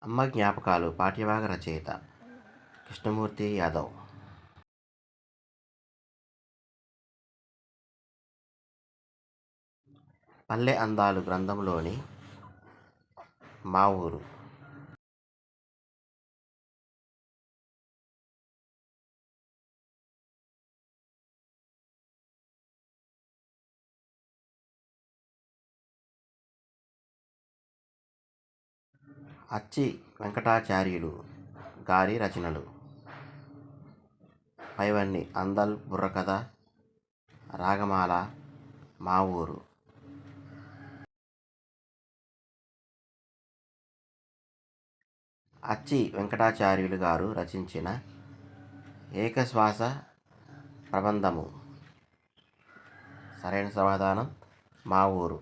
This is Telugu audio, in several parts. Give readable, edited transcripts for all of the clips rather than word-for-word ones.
అమ్మ జ్ఞాపకాలు పాఠ్యభాగ రచయిత కృష్ణమూర్తి యాదవ్. పల్లె అందాలు గ్రంథంలోని మా ఊరు. అచ్చి వెంకటాచార్యులు గారి రచనలు. పైవన్నీ అందల్ బుర్రకథ, రాగమాల, మా ఊరు. అచ్చి వెంకటాచార్యులు గారు రచించిన ఏకశ్వాస ప్రబంధము. సరైన సమాధానం మా ఊరు.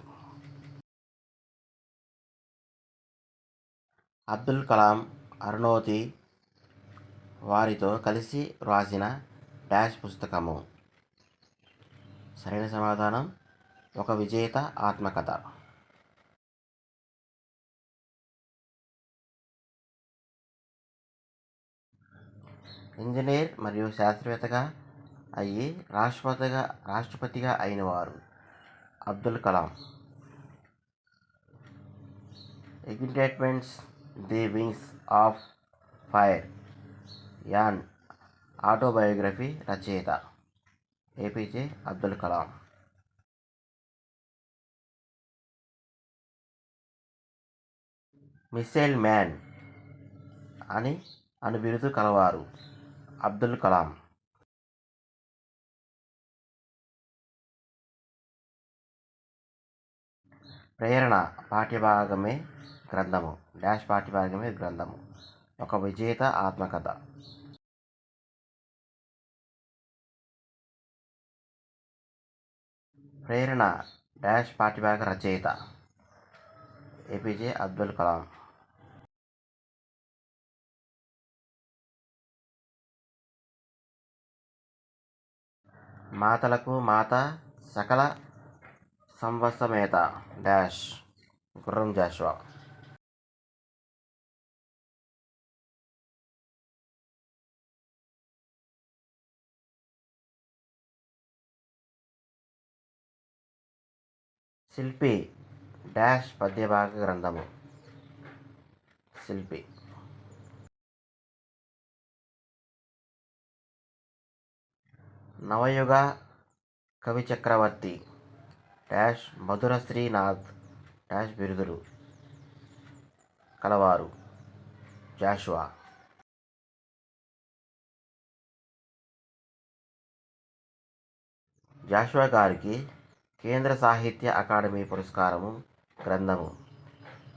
అబ్దుల్ కలాం అరుణోతి వారితో కలిసి వ్రాసిన డాష్ పుస్తకము. సరైన సమాధానం ఒక విజేత ఆత్మకథ. ఇంజనీర్ మరియు శాస్త్రవేత్తగా అయ్యి రాష్ట్రపతిగా అయినవారు Abdul Kalam. Excitements the wings of fire an autobiography రచయిత APJ Abdul Kalam. Missile man అను బిరుదు కలవారు అబ్దుల్ కలాం. ప్రేరణ పాఠ్యభాగమే గ్రంథము. డాష్ పాఠ్యభాగమే గ్రంథము. ఒక విజేత ఆత్మకథ. ప్రేరణ డాష్ పాఠ్యభాగ రచయిత ఏపీజే అబ్దుల్ కలాం. మాతలకు మాత సకల సంవత్సమేత డాష్ గుర్రం జాషువా. శిల్పి డాష్ పద్యభాగ గ్రంథము. శిల్పి. నవయుగ కవి చక్రవర్తి డాష్ మధుర శ్రీనాథ్ డాష్ బిరుదులు కలవారు జాషువా. జాషువా గారికి కేంద్ర సాహిత్య అకాడమీ పురస్కారము గ్రంథము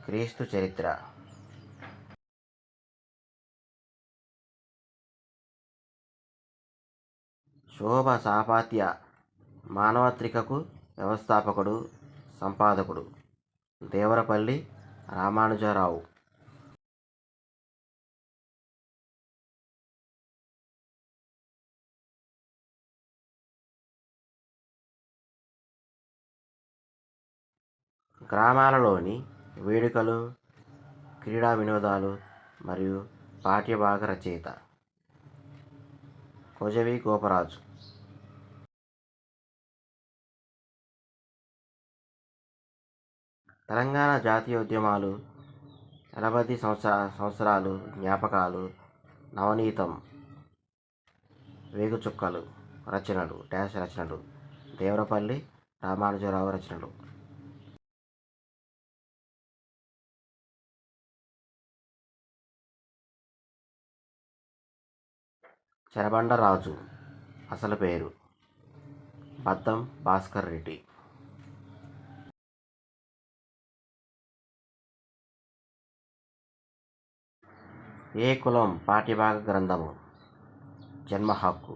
క్రీస్తు చరిత్ర. శోభ సాపాత్య మానవత్రికకు వ్యవస్థాపకుడు, సంపాదకుడు దేవరపల్లి రామానుజరావు. గ్రామాలలోని వేడుకలు, క్రీడా వినోదాలు మరియు పాఠ్యభాగ రచయిత కొజవి గోపరాజు. తెలంగాణ జాతీయోద్యమాలు, 80 సంవత్సరాలు జ్ఞాపకాలు, నవనీతం, వేగుచుక్కలు రచనలు డాష్ రచనలు దేవరపల్లి రామానుజరావు రచనలు. చెరబండరాజు అసలు పేరు బద్దం భాస్కర్ రెడ్డి. ఏ కులం పాఠ్యభాగ గ్రంథము. జన్మ హక్కు.